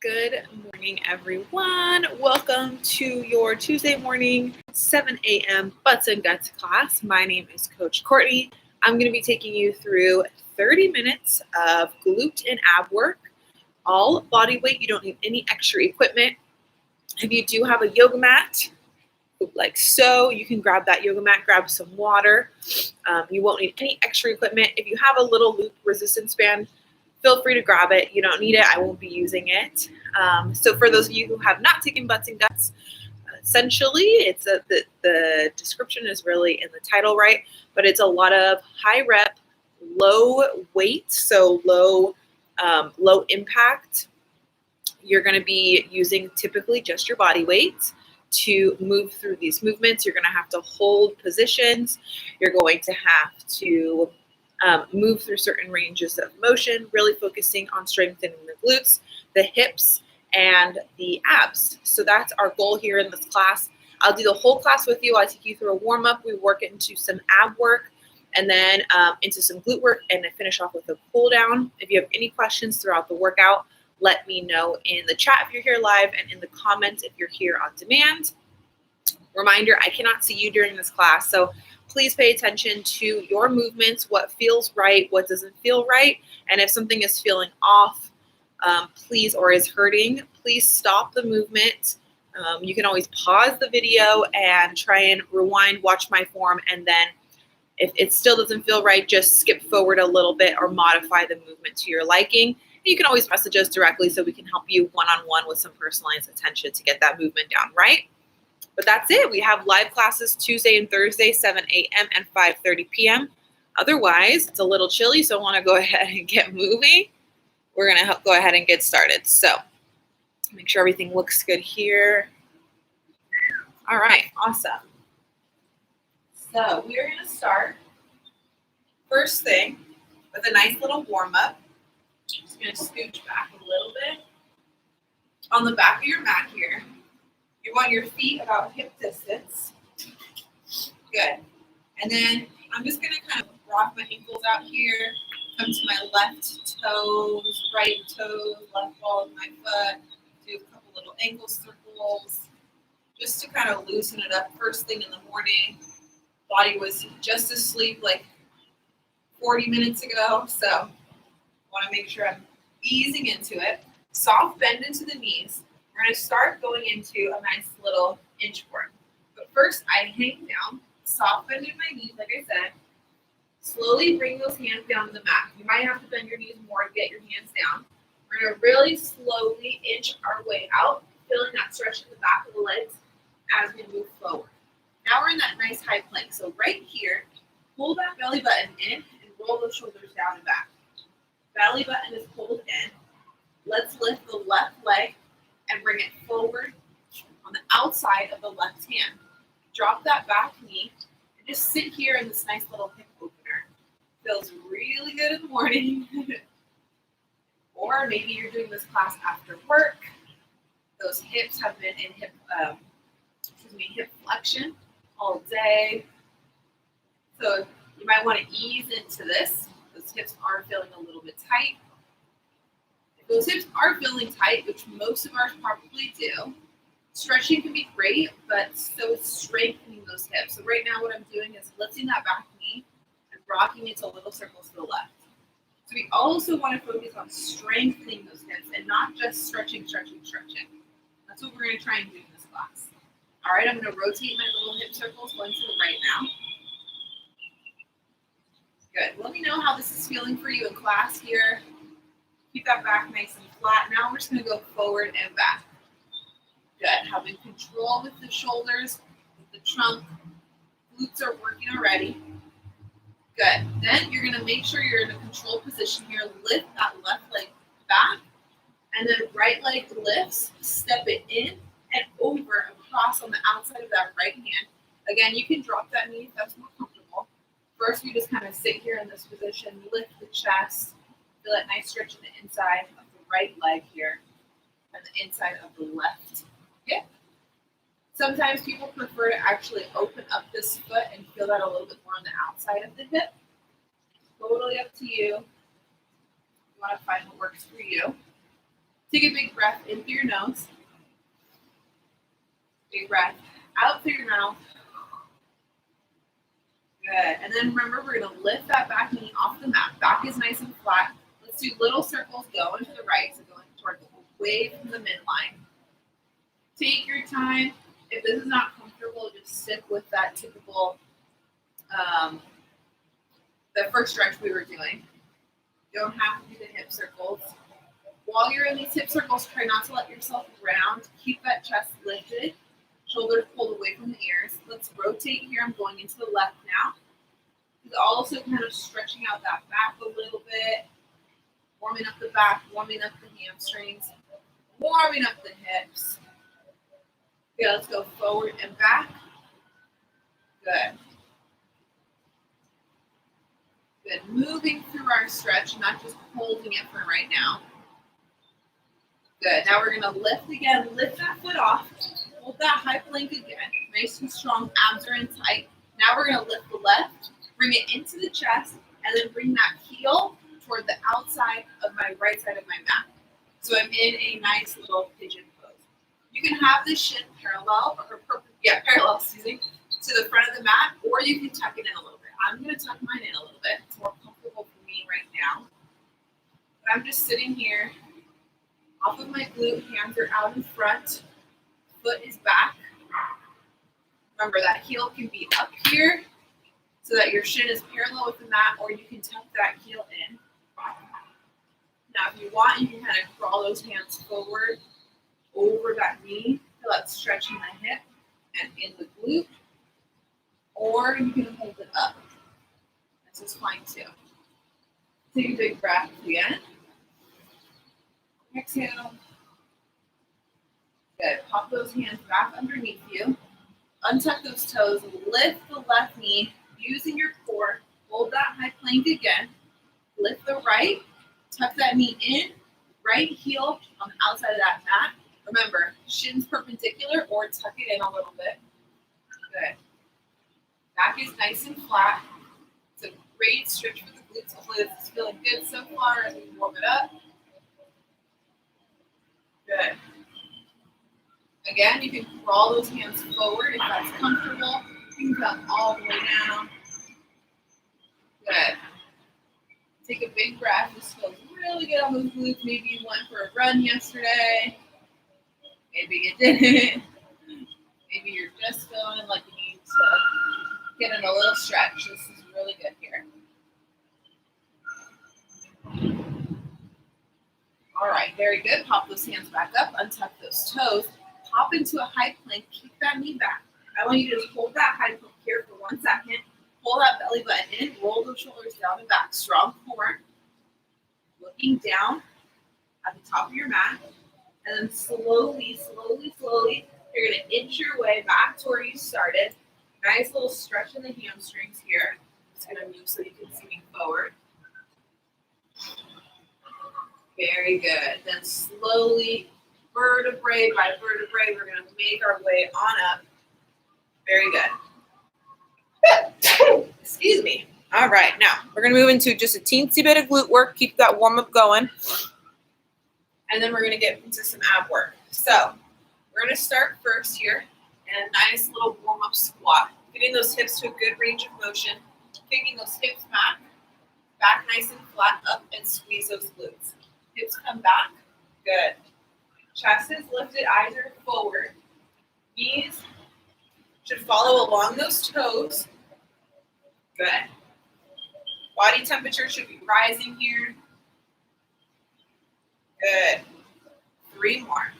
Good morning, everyone. Welcome to your Tuesday morning, 7 a.m. Butts and Guts class. My name is Coach Courtney. I'm going to be taking you through 30 minutes of glute and ab work, all body weight. You don't need any extra equipment. If you do have a yoga mat, like so, you can grab that yoga mat, grab some water. You won't need any extra equipment. If you have a little loop resistance band, feel free to grab it. You don't need it. I won't be using it. So for those of you who have not taken Butts and Guts, essentially, it's the description is really in the title, right? But it's a lot of high rep, low weight, so low impact. You're going to be using typically just your body weight to move through these movements. You're going to have to hold positions. You're going to have to move through certain ranges of motion, really focusing on strengthening the glutes, the hips, and the abs. So that's our goal here in this class. I'll do the whole class with you. I'll take you through a warm-up. We work into some ab work and then into some glute work, and I finish off with a cool down. If you have any questions throughout the workout, let me know in the chat if you're here live and in the comments if you're here on demand. Reminder, I cannot see you during this class, so please pay attention to your movements, what feels right, what doesn't feel right, and if something is feeling off, please, or is hurting, please stop the movement. You can always pause the video and try and rewind, watch my form, and then if it still doesn't feel right, just skip forward a little bit or modify the movement to your liking. You can always message us directly so we can help you one-on-one with some personalized attention to get that movement down, right? But that's it. We have live classes Tuesday and Thursday, 7 a.m. and 5:30 p.m. Otherwise, it's a little chilly, so I want to go ahead and get moving. We're going to go ahead and get started. So make sure everything looks good here. All right, awesome. So we're going to start first thing with a nice little warm-up. Just going to scooch back a little bit. On the back of your mat here, you want your feet about hip distance. Good. And then I'm just going to kind of rock my ankles out here, come to my left toes, right toes, left ball of my foot, do a couple little ankle circles, just to kind of loosen it up first thing in the morning. Body was just asleep like 40 minutes ago, so I want to make sure I'm easing into it. Soft bend into the knees. We're going to start going into a nice little inchworm. But first, I hang down, soft bend in my knees, like I said. Slowly bring those hands down to the mat. You might have to bend your knees more to get your hands down. We're going to really slowly inch our way out, feeling that stretch in the back of the legs as we move forward. Now we're in that nice high plank. So right here, pull that belly button in and roll those shoulders down and back. Belly button is pulled in. Let's lift the left leg and bring it forward on the outside of the left hand. Drop that back knee and just sit here in this nice little hip opener. Feels really good in the morning. Or maybe you're doing this class after work. Those hips have been in hip flexion all day. So you might want to ease into this. Those hips are feeling a little bit tight. If those hips are feeling tight, which most of ours probably do, stretching can be great, but so is strengthening those hips. So right now what I'm doing is lifting that back knee and rocking it to little circles to the left. So we also want to focus on strengthening those hips and not just stretching. That's what we're going to try and do in this class. All right, I'm going to rotate my little hip circles going to the right now. Good. Let me know how this is feeling for you in class here. Keep that back nice and flat. Now we're just going to go forward and back. Good. Having control with the shoulders, with the trunk. Glutes are working already. Good. Then you're going to make sure you're in a controlled position here. Lift that left leg back. And then right leg lifts. Step it in and over across on the outside of that right hand. Again, you can drop that knee if that's more comfortable. First, we just kind of sit here in this position, lift the chest, feel that nice stretch in the inside of the right leg here, and the inside of the left hip. Sometimes people prefer to actually open up this foot and feel that a little bit more on the outside of the hip. Totally up to you. You want to find what works for you. Take a big breath in through your nose. Big breath out through your mouth. Good. And then remember, we're going to lift that back knee off the mat. Back is nice and flat. Let's do little circles going to the right, so going towards away from the midline. Take your time. If this is not comfortable, just stick with that typical, the first stretch we were doing. You don't have to do the hip circles. While you're in these hip circles, try not to let yourself round. Keep that chest lifted. Shoulders pulled away from the ears. Let's rotate here. I'm going into the left now. It's also kind of stretching out that back a little bit. Warming up the back, warming up the hamstrings, warming up the hips. Okay, let's go forward and back. Good. Good. Moving through our stretch, not just holding it for right now. Good. Now we're going to lift again. Lift that foot off. Hold that high plank again. Nice and strong. Abs are in tight. Now we're going to lift the left, bring it into the chest, and then bring that heel toward the outside of my right side of my mat. So I'm in a nice little pigeon pose. You can have the shin parallel, parallel, to the front of the mat, or you can tuck it in a little bit. I'm going to tuck mine in a little bit. It's more comfortable for me right now. But I'm just sitting here, off of my glute, hands are out in front, foot is back. Remember, that heel can be up here so that your shin is parallel with the mat, or you can tuck that heel in. Now, if you want, you can kind of crawl those hands forward over that knee. Feel that stretch in the hip and in the glute. Or you can hold it up. This is fine too. Take a big breath again. Exhale. Good. Pop those hands back underneath you. Untuck those toes. Lift the left knee using your core. Hold that high plank again. Lift the right. Tuck that knee in. Right heel on the outside of that mat. Remember, shins perpendicular or tuck it in a little bit. Good. Back is nice and flat. It's a great stretch for the glutes. Hopefully this is feeling good so far as we warm it up. Good. Again, you can crawl those hands forward if that's comfortable. You can come all the way down. Good. Take a big breath. This feels really good on those glutes. Maybe you went for a run yesterday. Maybe you didn't. Maybe you're just feeling like you need to get in a little stretch. This is really good here. All right, very good. Pop those hands back up. Untuck those toes. Hop into a high plank. Keep that knee back. I want you to just hold that high plank here for 1 second. Pull that belly button in. Roll those shoulders down and back. Strong core. Looking down at the top of your mat. And then slowly, you're going to inch your way back to where you started. Nice little stretch in the hamstrings here. Just going to move so you can see me forward. Very good. Then slowly, vertebrae by vertebrae, we're going to make our way on up. Very good. Excuse me. All right, now we're going to move into just a teensy bit of glute work. Keep that warm up going. And then we're going to get into some ab work. So we're going to start first here in a nice little warm up squat. Getting those hips to a good range of motion. Kicking those hips back. Back nice and flat up and squeeze those glutes. Hips come back. Good. Chest is lifted, eyes are forward. Knees should follow along those toes. Good. Body temperature should be rising here. Good. 3 more.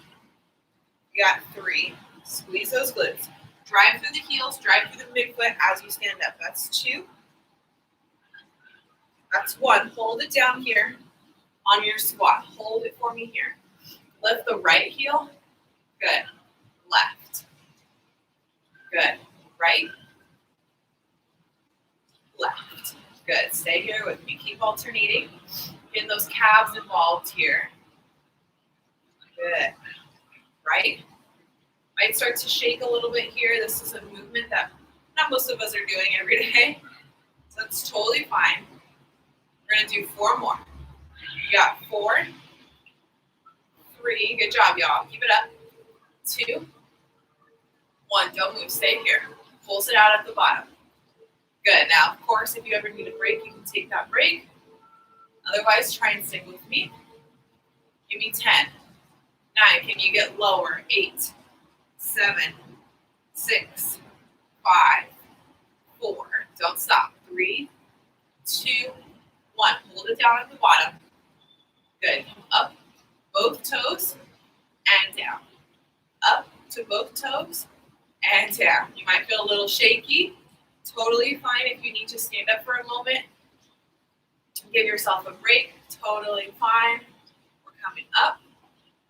You got 3. Squeeze those glutes. Drive through the heels, drive through the midfoot as you stand up. That's 2. That's 1. Hold it down here on your squat. Hold it for me here. Lift the right heel. Good. Left. Good. Right. Left. Good. Stay here with me. Keep alternating. Get those calves involved here. Good. Right. Might start to shake a little bit here. This is a movement that not most of us are doing every day. So that's totally fine. We're going to do 4 more. You got 4, 3. Good job, y'all. Keep it up. 2, 1. Don't move. Stay here. Pulse it out at the bottom. Good. Now, of course, if you ever need a break, you can take that break. Otherwise, try and stick with me. Give me 10. 9. Can you get lower? 8, 7, 6, 5, 4. Don't stop. 3, 2, 1. Hold it down at the bottom. Good. Come up both toes and down. Up to both toes and down. You might feel a little shaky. Totally fine if you need to stand up for a moment. Give yourself a break. Totally fine. We're coming up.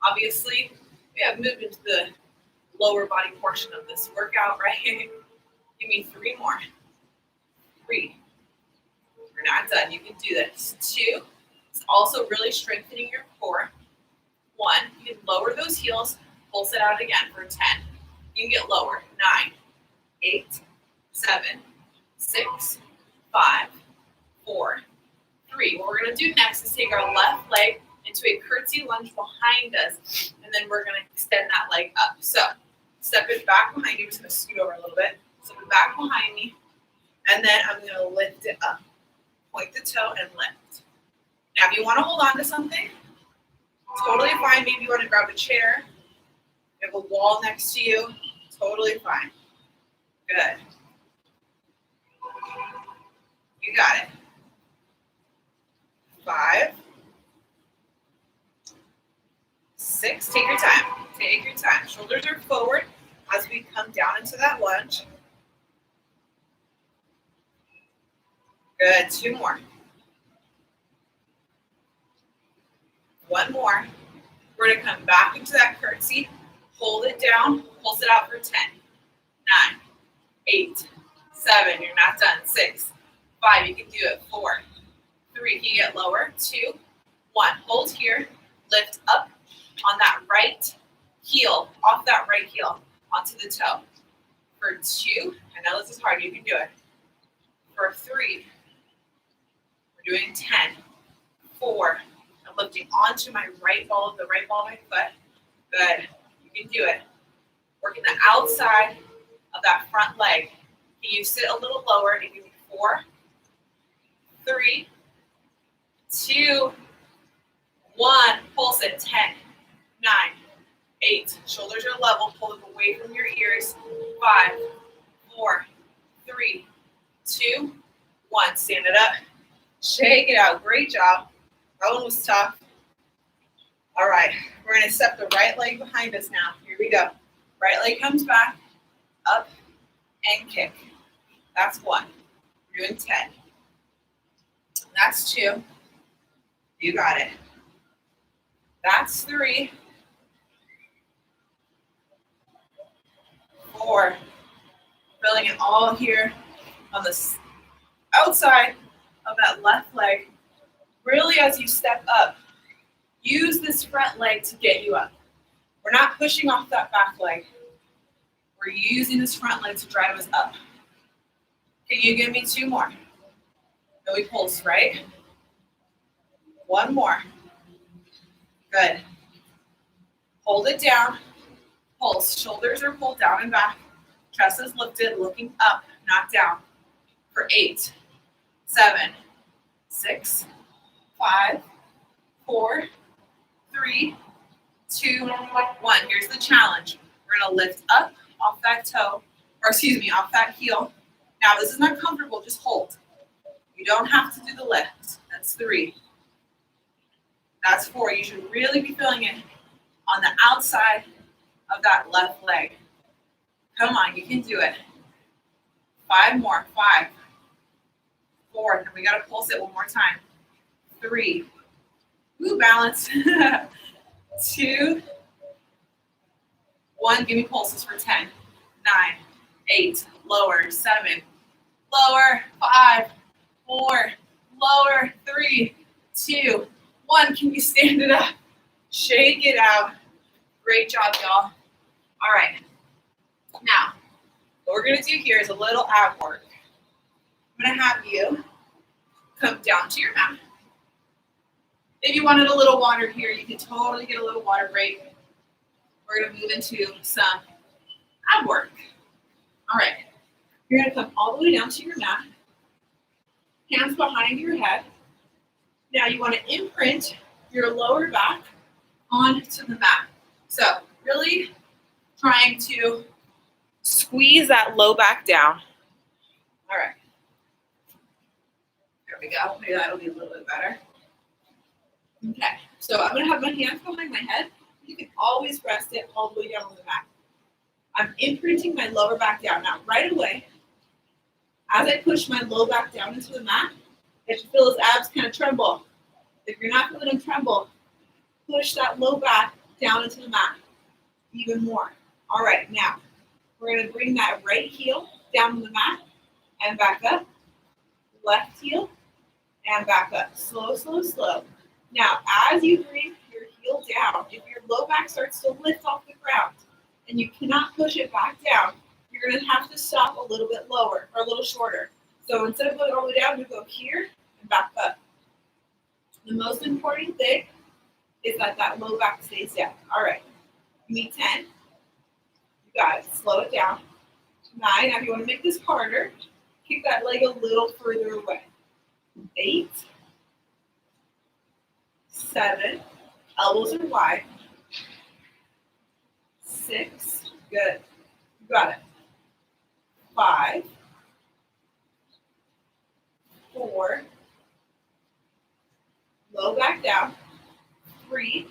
Obviously, we have moved into the lower body portion of this workout, right? Give me 3 more. 3. We're not done. You can do this. 2. It's also really strengthening your core. 1. You can lower those heels. Pulse it out again for 10. You can get lower. 9, 8, 7, 6, 5, 4, 3. What we're going to do next is take our left leg into a curtsy lunge behind us, and then we're going to extend that leg up. So step it back behind you. I'm just going to scoot over a little bit. Step it back behind me, and then I'm going to lift it up. Point the toe and lift. Now, if you want to hold on to something, totally fine. Maybe you want to grab a chair. You have a wall next to you. Totally fine. Good. You got it. 5, 6. Take your time. Take your time. Shoulders are forward as we come down into that lunge. Good. 2 more. 1 more. We're going to come back into that curtsy. Hold it down. Pulse it out for 10. 9, 8, 7. You're not done. 6, 5. You can do it. 4, 3. Can you get lower? 2, 1. Hold here. Lift up on that right heel. Off that right heel. Onto the toe. For 2. I know this is hard. You can do it. For 3. We're doing 10. 4. I'm lifting onto my right ball of my foot. Good. You can do it. Working the outside of that front leg. Can you sit a little lower and give me 4, 3, 2, 1. Pulse it. 10, 9, 8. Shoulders are level. Pull them away from your ears. 5, 4, 3, 2, 1. Stand it up. Shake it out. Great job. That one was tough. All right. We're going to step the right leg behind us now. Here we go. Right leg comes back. Up and kick. That's 1. We're doing 10. That's 2. You got it. That's 3. 4. Feeling it all here on the outside of that left leg. Really, as you step up, use this front leg to get you up. We're not pushing off that back leg. We're using this front leg to drive us up. Can you give me 2 more? Then we pulse, right? 1 more. Good. Hold it down. Pulse. Shoulders are pulled down and back. Chest is lifted, looking up, not down. For 8, 7, 6, 5, 4, 3, 2, 1. Here's the challenge. We're going to lift up off that toe, or excuse me, off that heel. Now, this is not comfortable. Just hold. You don't have to do the lift. That's 3. That's 4. You should really be feeling it on the outside of that left leg. Come on, you can do it. 5 more. 5, 4. And we got to pulse it one more time. 3. Ooh, balance. 2, 1. Give me pulses for 10, 9, 8. Lower. 7. Lower. 5, 4. Lower. 3, 2, 1. Can you stand it up? Shake it out. Great job, y'all. All right. Now, what we're going to do here is a little ab work. I'm going to have you come down to your mat. If you wanted a little water here, you can totally get a little water break. We're going to move into some ab work. All right. You're going to come all the way down to your mat. Hands behind your head. Now you want to imprint your lower back onto the mat. So really trying to squeeze that low back down. All right. There we go. Maybe that'll be a little bit better. Okay. So I'm going to have my hands behind my head. You can always rest it all the way down on the mat. I'm imprinting my lower back down. Now, right away, as I push my low back down into the mat, I should feel those abs kind of tremble. If you're not feeling them tremble, push that low back down into the mat even more. All right, now, we're going to bring that right heel down on the mat and back up. Left heel and back up. Slow, slow, slow. Now, as you bring your heel down, if your low back starts to lift off the ground and you cannot push it back down, you're going to have to stop a little bit lower or a little shorter. So instead of going all the way down, you go here and back up. The most important thing is that that low back stays down. All right. You need 10. You got it. Slow it down. 9. Now, if you want to make this harder, kick that leg a little further away. 8. 7. Elbows are wide. 6. Good. You got it. 5. 4. Low back down. 3.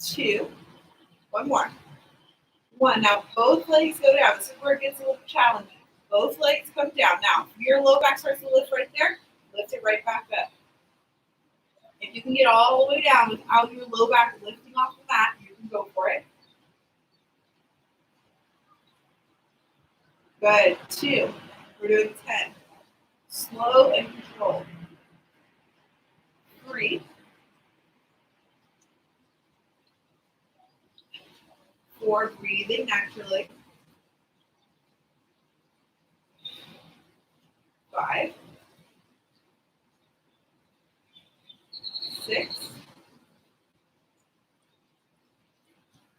2. One more. 1. Now both legs go down. This is where it gets a little challenging. Both legs come down. Now, if your low back starts to lift right there, lift it right back up. If you can get all the way down without your low back lifting off the mat, you can go for it. Good. 2. We're doing 10. Slow and controlled. 3. 4. Breathing naturally. 5. 6.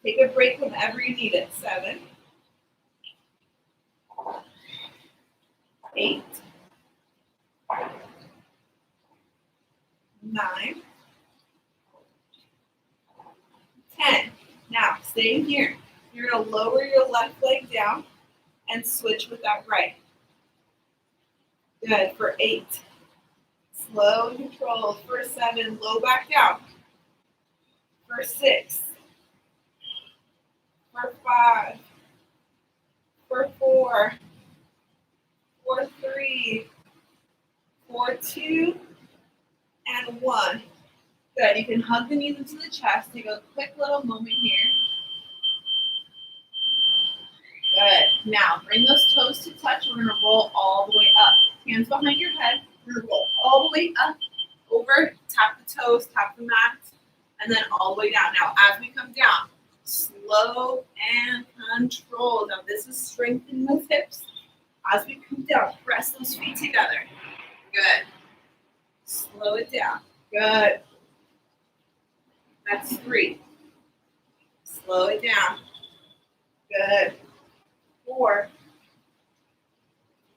Take a break whenever you need it. 7. 8. 9. 10. Now, staying here. You're going to lower your left leg down and switch with that right. Good. For 8. Slow and controlled. For 7, low back down. For 6. For 5. For 4. For 3. For 2. And 1. Good. You can hug the knees into the chest. Take a quick little moment here. Good. Now, bring those toes to touch. We're going to roll all the way up. Hands behind your head. We're going to roll all the way up, over, tap the toes, tap the mat, and then all the way down. Now, as we come down, slow and controlled. Now, this is strengthening those hips. As we come down, press those feet together. Good. Slow it down. Good. That's 3. Slow it down. Good. 4.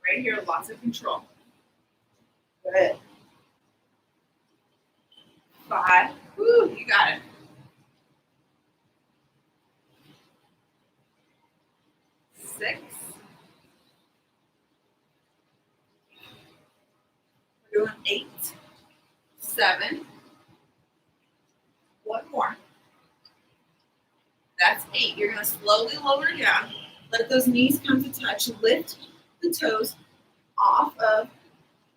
Right here, lots of control. Good. 5. Woo, you got it. 6. We're doing 8. 7. One more. That's 8. You're going to slowly lower down. Let those knees come to touch. Lift the toes off of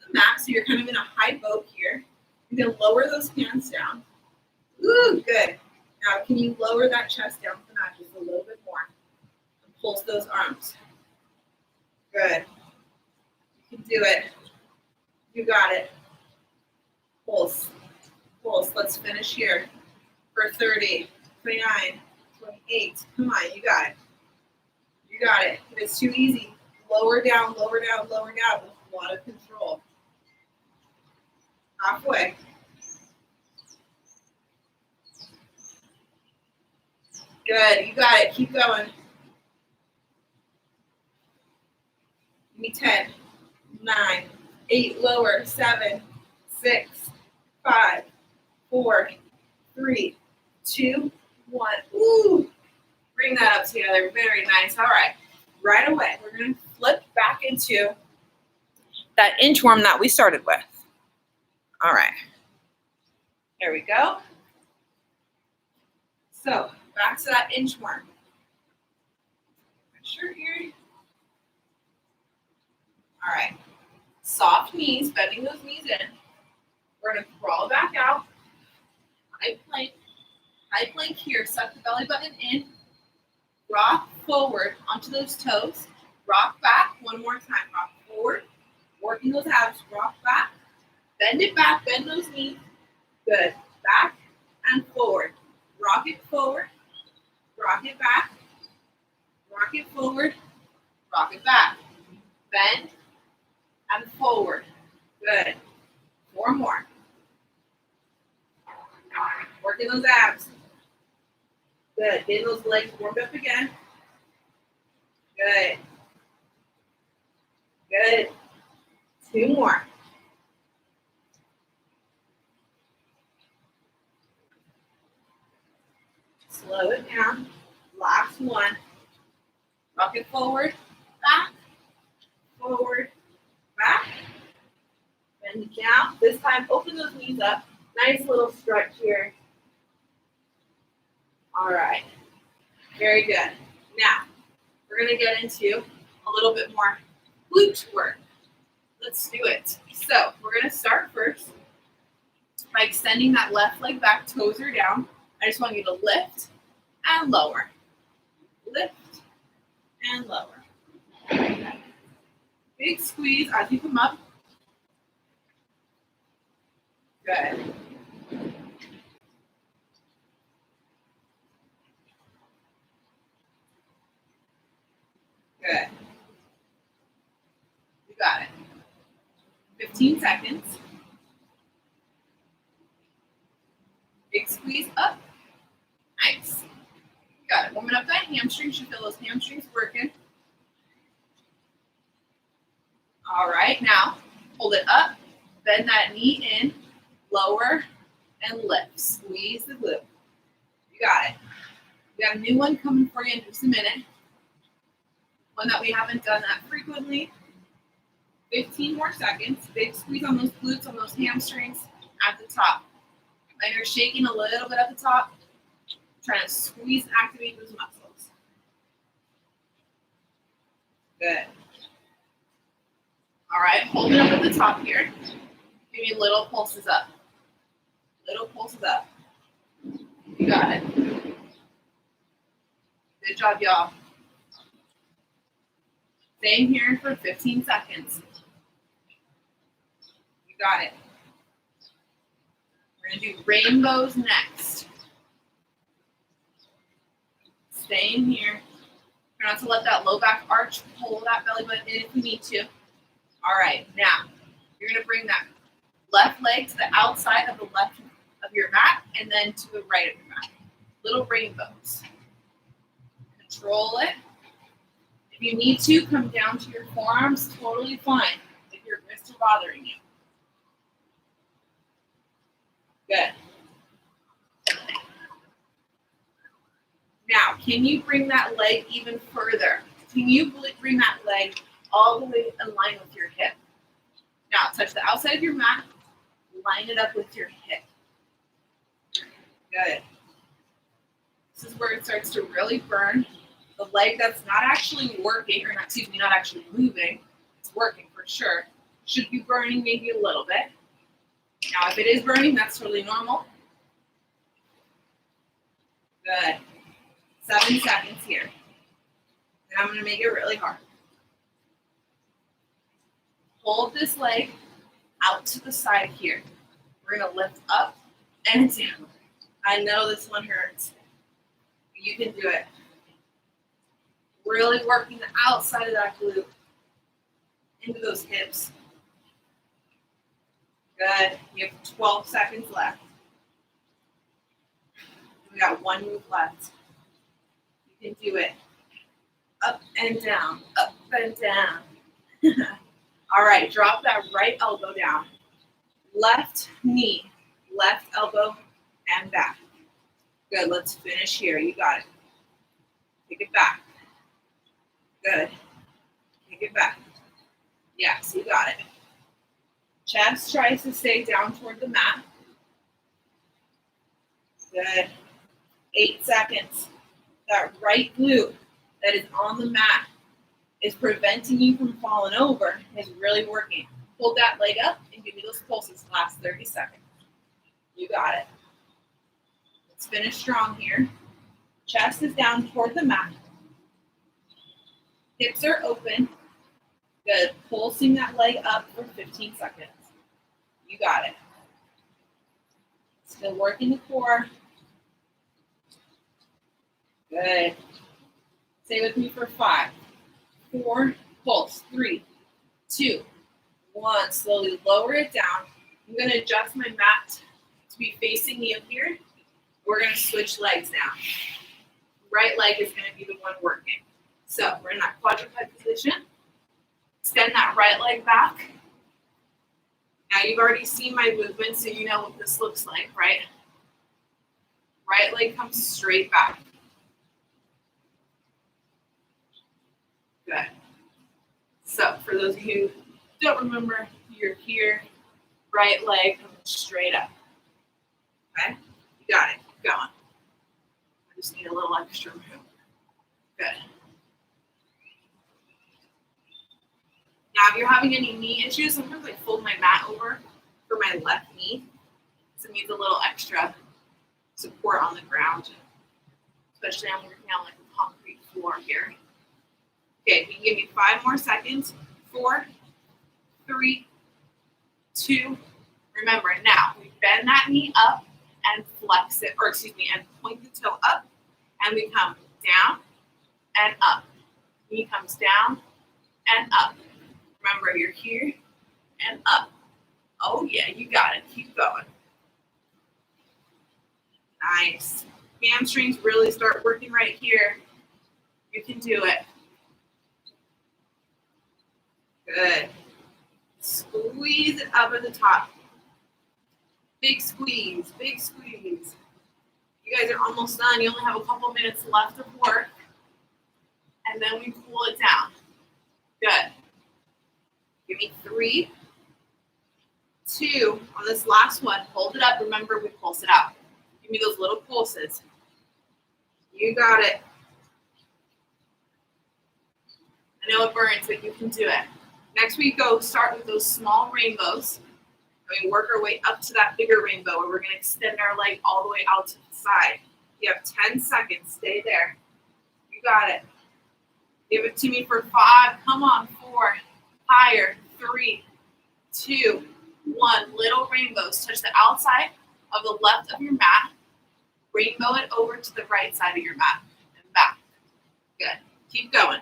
the mat. So you're kind of in a high boat here. You're going to lower those hands down. Ooh, good. Now, can you lower that chest down to the mat just a little bit more? And pulse those arms. Good. You can do it. You got it. Pulse. Pulse. Let's finish here. For 30, 29, 28. Come on, you got it. You got it. If it's too easy, lower down, lower down, lower down with a lot of control. Halfway. Good. You got it. Keep going. Give me 10, 9, 8, lower, 7, 6, 5, 4, 3, 2, 1. Ooh. Bring that up together. Very nice. All right. Right away, we're going to flip back into that inchworm that we started with. All right. There we go. So back to that inchworm. Shirt here. All right. Soft knees, bending those knees in. We're going to crawl back out. High plank. High plank here. Suck the belly button in. Rock forward onto those toes. Rock back. One more time. Rock forward. Working those abs. Rock back. Bend it back. Bend those knees. Good. Back and forward. Rock it forward. Rock it back. Rock it forward. Rock it back. Bend and forward. Good. 4 more. Working those abs. Good. Getting those legs warmed up again. Good. Good. 2 more. Slow it down. Last one. Rock it forward, back, forward, back. Bend it down. This time, open those knees up. Nice little stretch here. All right. Very good. Now, we're going to get into a little bit more glute work. Let's do it. So, we're going to start first by extending that left leg back, toes are down. I just want you to lift and lower. Lift and lower. Big squeeze as you come up. Good. Good. You got it. 15 seconds. Big squeeze up. Nice. You got it. Warming up that hamstring. Should feel those hamstrings working. All right. Now, hold it up. Bend that knee in. Lower and lift. Squeeze the glute. You got it. We got a new one coming for you in just a minute. One that we haven't done that frequently. 15 more seconds. Big squeeze on those glutes, on those hamstrings at the top. And you're shaking a little bit at the top. Trying to squeeze and activate those muscles. Good. All right, hold it up at the top here. Give me little pulses up. Little pulses up. You got it. Good job, y'all. Same here for 15 seconds. You got it. We're going to do rainbows next. Staying here. Try not to let that low back arch pull that belly button in if you need to. All right, now you're going to bring that left leg to the outside of the left of your mat and then to the right of your mat. Little rainbows. Control it. If you need to, come down to your forearms, totally fine if your wrists are bothering you. Good. Now, can you bring that leg even further? Can you bring that leg all the way in line with your hip? Now, touch the outside of your mat, line it up with your hip. Good. This is where it starts to really burn. The leg that's not actually working, or not, excuse me, not actually moving, it's working for sure, should be burning maybe a little bit. Now, if it is burning, that's totally normal. Good. 7 seconds here. And I'm going to make it really hard. Hold this leg out to the side here. We're going to lift up and down. I know this one hurts. But you can do it. Really working the outside of that glute into those hips. Good. You have 12 seconds left. We got 1 move left. You can do it up and down, up and down. All right, drop that right elbow down. Left knee, left elbow, and back. Good, let's finish here. You got it. Take it back. Good. Take it back. Yes, you got it. Chest tries to stay down toward the mat. Good. 8 seconds. That right glute that is on the mat is preventing you from falling over is really working. Hold that leg up and give me those pulses last 30 seconds. You got it. Let's finish strong here. Chest is down toward the mat. Hips are open. Good. Pulsing that leg up for 15 seconds. You got it. Still working the core. Good. Stay with me for 5, 4, pulse, 3, 2, 1. Slowly lower it down. I'm going to adjust my mat to be facing me up here. We're going to switch legs now. Right leg is going to be the one working. So we're in that quadruped position. Extend that right leg back. Now you've already seen my movement, so you know what this looks like, right? Right leg comes straight back. Good. So for those of you who don't remember, you're here, right leg comes straight up. Okay? You got it. Keep going. I just need a little extra room. Good. Now, if you're having any knee issues, sometimes I fold my mat over for my left knee. So it needs a little extra support on the ground, especially I'm working on like a concrete floor here. Okay, you can give me 5 more seconds. 4, 3, 2. Remember, now we bend that knee up and flex it, or excuse me, and point the toe up, and we come down and up. Knee comes down and up. Remember, you're here and up. Oh yeah, you got it. Keep going. Nice. Hamstrings really start working right here. You can do it. Good. Squeeze it up at the top. Big squeeze, big squeeze. You guys are almost done. You only have a couple minutes left of work. And then we pull it down. Good. Give me 3, 2. On this last one, hold it up. Remember, we pulse it out. Give me those little pulses. You got it. I know it burns, but you can do it. Next we go start with those small rainbows. And we work our way up to that bigger rainbow where we're going to extend our leg all the way out to the side. You have 10 seconds. Stay there. You got it. Give it to me for 5. Come on. 4. Higher. 3, 2, 1. Little rainbows. Touch the outside of the left of your mat. Rainbow it over to the right side of your mat and back. Good. Keep going.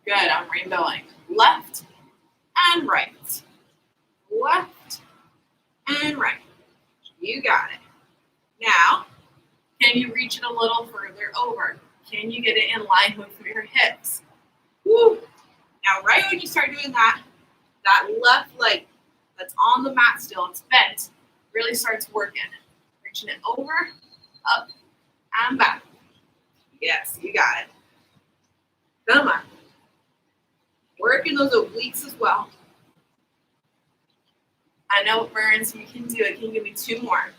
Good. I'm rainbowing. Left and right. Left and right. You got it. Now, can you reach it a little further over? Can you get it in line with your hips? Woo. Now, right when you start doing that, that left leg that's on the mat still, it's bent, really starts working. Reaching it over, up, and back. Yes, you got it. Come on. Working those obliques as well. I know it burns. You can do it. Can you give me 2 more?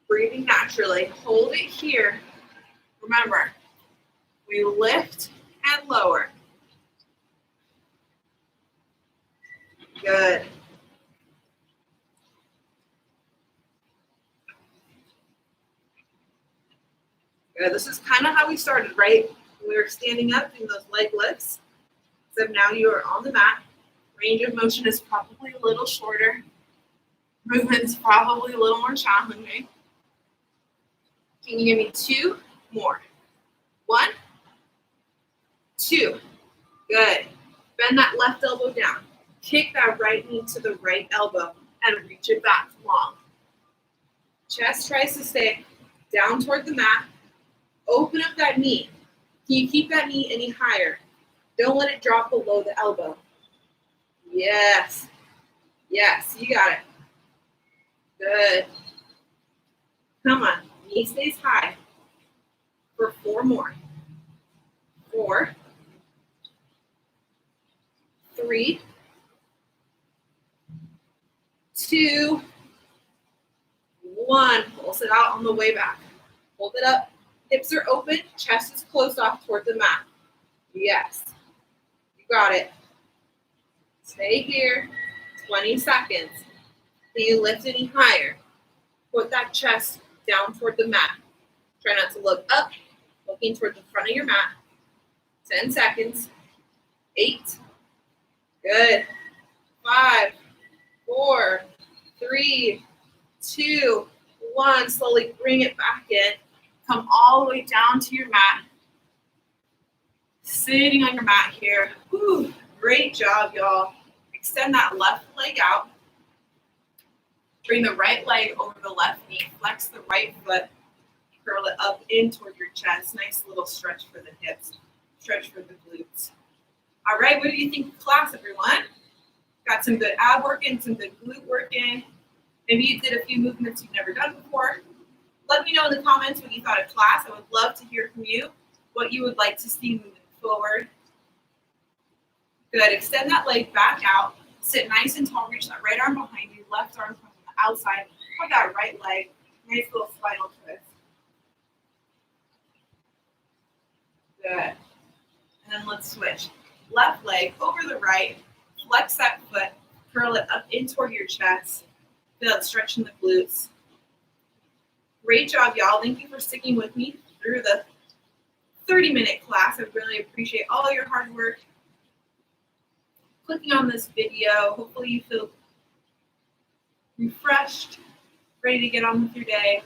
Breathing naturally. Hold it here. Remember, we lift and lower. Good. Good. This is kind of how we started, right? We were standing up doing those leg lifts. So now you are on the mat. Range of motion is probably a little shorter. Movement's probably a little more challenging. Can you give me 2 more? 1, 2. Good. Bend that left elbow down. Kick that right knee to the right elbow. and reach it back long. Chest tries to stay down toward the mat. Open up that knee. Can you keep that knee any higher? Don't let it drop below the elbow. Yes. Yes, you got it. Good. Come on. Knee stays high for 4 more. 4, 3, 2, 1. Pulse it out on the way back. Hold it up. Hips are open. Chest is closed off toward the mat. Yes. You got it. Stay here. 20 seconds. Can you lift any higher? Put that chest down toward the mat. Try not to look up. Looking toward the front of your mat. 10 seconds. 8. Good. 5, 4, 3, 2, 1. Slowly bring it back in. Come all the way down to your mat. Sitting on your mat here. Whew, great job, y'all. Extend that left leg out. Bring the right leg over the left knee. Flex the right foot. Curl it up in toward your chest. Nice little stretch for the hips. Stretch for the glutes. All right, what do you think of class, everyone? Got some good ab work in, some good glute work in. Maybe you did a few movements you've never done before. Let me know in the comments what you thought of class. I would love to hear from you, what you would like to see moving forward. Good, extend that leg back out. Sit nice and tall, reach that right arm behind you, left arm from the outside. Hug that right leg, nice little spinal twist. Good. And then let's switch. Left leg over the right, flex that foot, curl it up in toward your chest. Feel that stretch in the glutes. Great job, y'all. Thank you for sticking with me through the 30-minute class. I really appreciate all your hard work. Clicking on this video. Hopefully you feel refreshed, ready to get on with your day.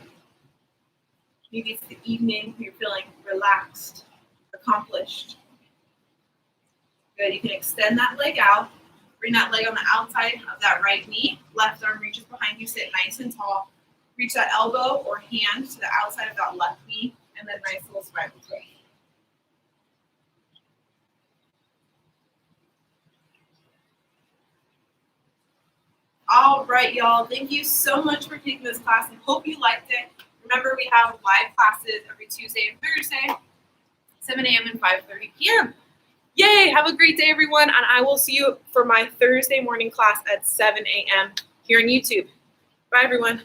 Maybe it's the evening, you're feeling relaxed, accomplished. Good, you can extend that leg out. Bring that leg on the outside of that right knee. Left arm reaches behind you, sit nice and tall. Reach that elbow or hand to the outside of that left knee, and then nice little spinal twist. All right, y'all. Thank you so much for taking this class. I hope you liked it. Remember, we have live classes every Tuesday and Thursday, 7 a.m. and 5:30 p.m. Yay! Have a great day, everyone, and I will see you for my Thursday morning class at 7 a.m. here on YouTube. Bye, everyone.